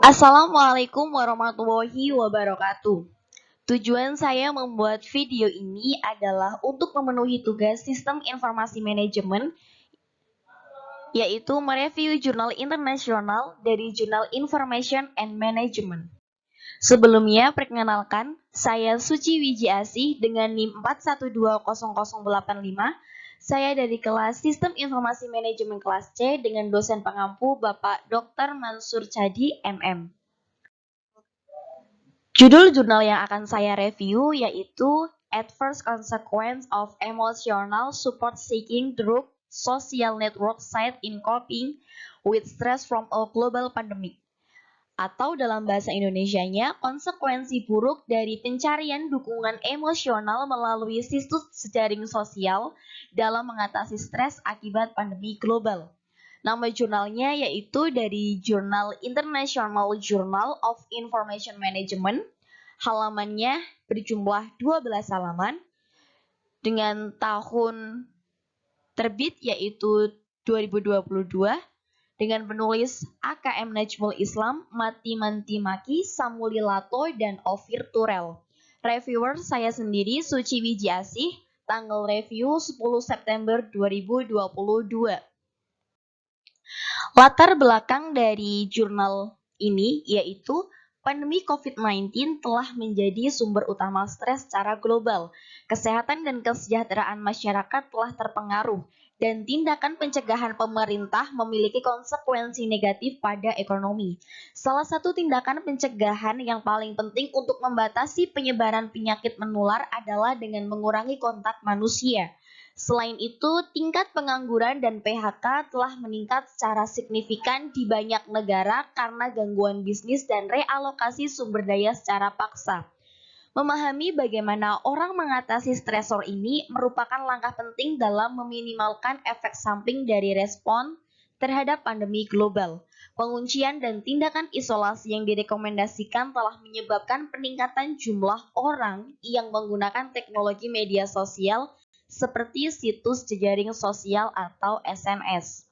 Assalamualaikum warahmatullahi wabarakatuh. Tujuan saya membuat video ini adalah untuk memenuhi tugas Sistem Informasi Manajemen, yaitu mereview jurnal internasional dari Jurnal Information and Management. Sebelumnya, perkenalkan, saya Suci Wijiasih dengan NIM 4120085. Saya dari kelas Sistem Informasi Manajemen kelas C dengan dosen pengampu Bapak Dr. Mansur Chadi, MM. Judul jurnal yang akan saya review yaitu Adverse Consequence of Emotional Support Seeking Through Social Network Site in Coping with Stress from a Global Pandemic. Atau dalam bahasa Indonesianya, konsekuensi buruk dari pencarian dukungan emosional melalui situs jejaring sosial dalam mengatasi stres akibat pandemi global. Nama jurnalnya yaitu dari Jurnal International Journal of Information Management. Halamannya berjumlah 12 halaman dengan tahun terbit yaitu 2022 dengan penulis AKM Najmul Islam, Mati Mantimaki, Samulilato, dan Ovir Turel. Reviewer saya sendiri, Suci Wijiasih, tanggal review 10 September 2022. Latar belakang dari jurnal ini yaitu pandemi COVID-19 telah menjadi sumber utama stres secara global. Kesehatan dan kesejahteraan masyarakat telah terpengaruh dan tindakan pencegahan pemerintah memiliki konsekuensi negatif pada ekonomi. Salah satu tindakan pencegahan yang paling penting untuk membatasi penyebaran penyakit menular adalah dengan mengurangi kontak manusia. Selain itu, tingkat pengangguran dan PHK telah meningkat secara signifikan di banyak negara karena gangguan bisnis dan realokasi sumber daya secara paksa. Memahami bagaimana orang mengatasi stresor ini merupakan langkah penting dalam meminimalkan efek samping dari respon terhadap pandemi global. Penguncian dan tindakan isolasi yang direkomendasikan telah menyebabkan peningkatan jumlah orang yang menggunakan teknologi media sosial seperti situs jejaring sosial atau SNS.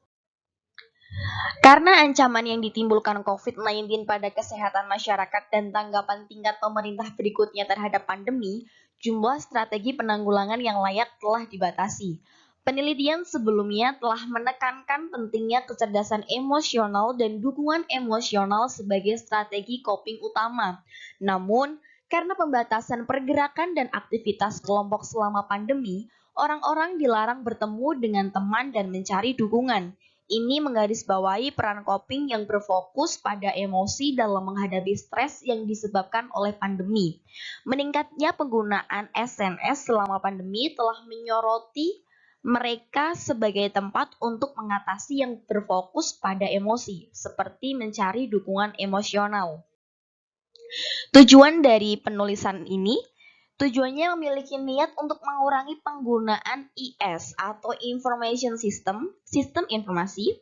Karena ancaman yang ditimbulkan COVID-19 pada kesehatan masyarakat dan tanggapan tingkat pemerintah berikutnya terhadap pandemi, jumlah strategi penanggulangan yang layak telah dibatasi. Penelitian sebelumnya telah menekankan pentingnya kecerdasan emosional dan dukungan emosional sebagai strategi coping utama. Namun, karena pembatasan pergerakan dan aktivitas kelompok selama pandemi, orang-orang dilarang bertemu dengan teman dan mencari dukungan. Ini menggarisbawahi peran coping yang berfokus pada emosi dalam menghadapi stres yang disebabkan oleh pandemi. Meningkatnya penggunaan SNS selama pandemi telah menyoroti mereka sebagai tempat untuk mengatasi yang berfokus pada emosi, seperti mencari dukungan emosional. Tujuan dari penulisan ini tujuannya memiliki niat untuk mengurangi penggunaan IS atau Information System, sistem informasi,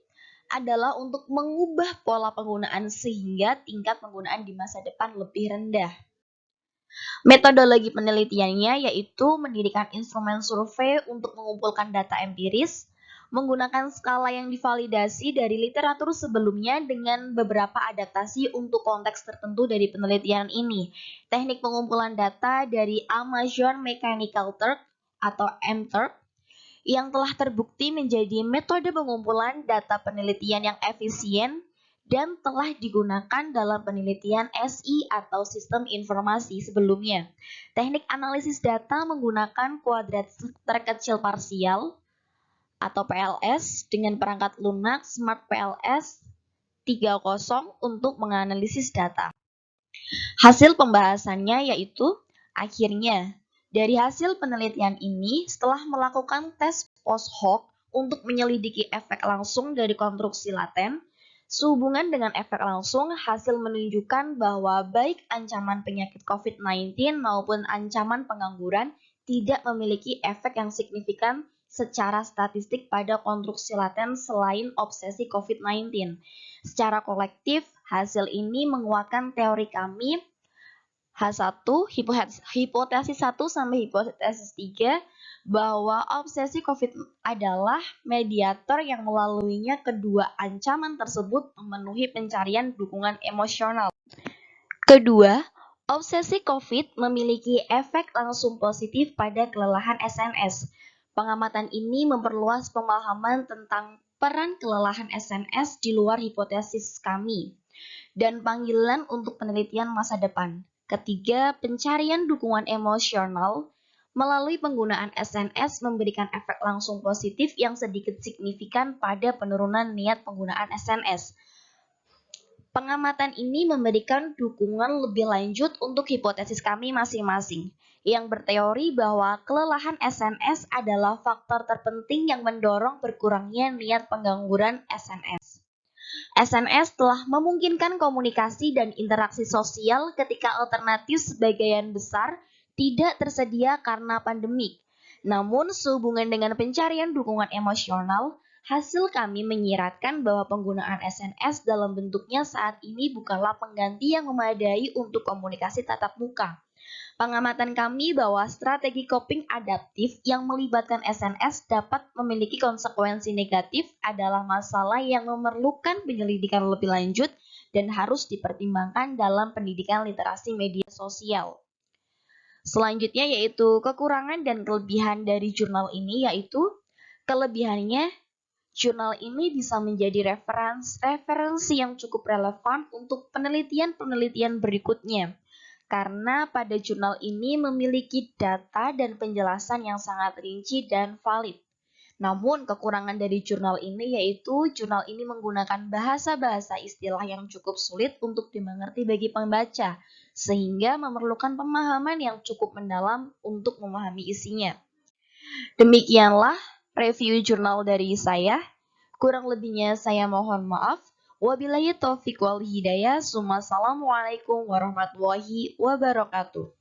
adalah untuk mengubah pola penggunaan sehingga tingkat penggunaan di masa depan lebih rendah. Metodologi penelitiannya yaitu mendirikan instrumen survei untuk mengumpulkan data empiris, menggunakan skala yang divalidasi dari literatur sebelumnya dengan beberapa adaptasi untuk konteks tertentu dari penelitian ini. Teknik pengumpulan data dari Amazon Mechanical Turk atau MTurk yang telah terbukti menjadi metode pengumpulan data penelitian yang efisien dan telah digunakan dalam penelitian SI atau sistem informasi sebelumnya. Teknik analisis data menggunakan kuadrat terkecil parsial atau PLS dengan perangkat lunak Smart PLS 30 untuk menganalisis data. Hasil pembahasannya yaitu akhirnya dari hasil penelitian ini setelah melakukan tes post hoc untuk menyelidiki efek langsung dari konstruksi laten, sehubungan dengan efek langsung, hasil menunjukkan bahwa baik ancaman penyakit COVID-19 maupun ancaman pengangguran tidak memiliki efek yang signifikan secara statistik pada konstruksi laten selain obsesi COVID-19. Secara kolektif, hasil ini menguatkan teori kami H1, hipotesis 1 sampai hipotesis 3 bahwa obsesi COVID adalah mediator yang melaluinya kedua ancaman tersebut memenuhi pencarian dukungan emosional. Kedua, obsesi COVID memiliki efek langsung positif pada kelelahan SNS. Pengamatan ini memperluas pemahaman tentang peran kelelahan SNS di luar hipotesis kami dan panggilan untuk penelitian masa depan. Ketiga, pencarian dukungan emosional melalui penggunaan SNS memberikan efek langsung positif yang sedikit signifikan pada penurunan niat penggunaan SNS. Pengamatan ini memberikan dukungan lebih lanjut untuk hipotesis kami masing-masing, yang berteori bahwa kelelahan SNS adalah faktor terpenting yang mendorong berkurangnya niat pengangguran SNS. SNS telah memungkinkan komunikasi dan interaksi sosial ketika alternatif sebagian besar tidak tersedia karena pandemik. Namun, sehubungan dengan pencarian dukungan emosional, hasil kami menyiratkan bahwa penggunaan SNS dalam bentuknya saat ini bukanlah pengganti yang memadai untuk komunikasi tatap muka. Pengamatan kami bahwa strategi coping adaptif yang melibatkan SNS dapat memiliki konsekuensi negatif adalah masalah yang memerlukan penyelidikan lebih lanjut dan harus dipertimbangkan dalam pendidikan literasi media sosial. Selanjutnya yaitu kekurangan dan kelebihan dari jurnal ini, yaitu kelebihannya jurnal ini bisa menjadi referensi yang cukup relevan untuk penelitian-penelitian berikutnya. Karena pada jurnal ini memiliki data dan penjelasan yang sangat rinci dan valid. Namun, kekurangan dari jurnal ini yaitu jurnal ini menggunakan bahasa-bahasa istilah yang cukup sulit untuk dimengerti bagi pembaca, sehingga memerlukan pemahaman yang cukup mendalam untuk memahami isinya. Demikianlah review jurnal dari saya. Kurang lebihnya saya mohon maaf. Wabillahi taufiq wal hidayah. Assalamualaikum warahmatullahi wabarakatuh.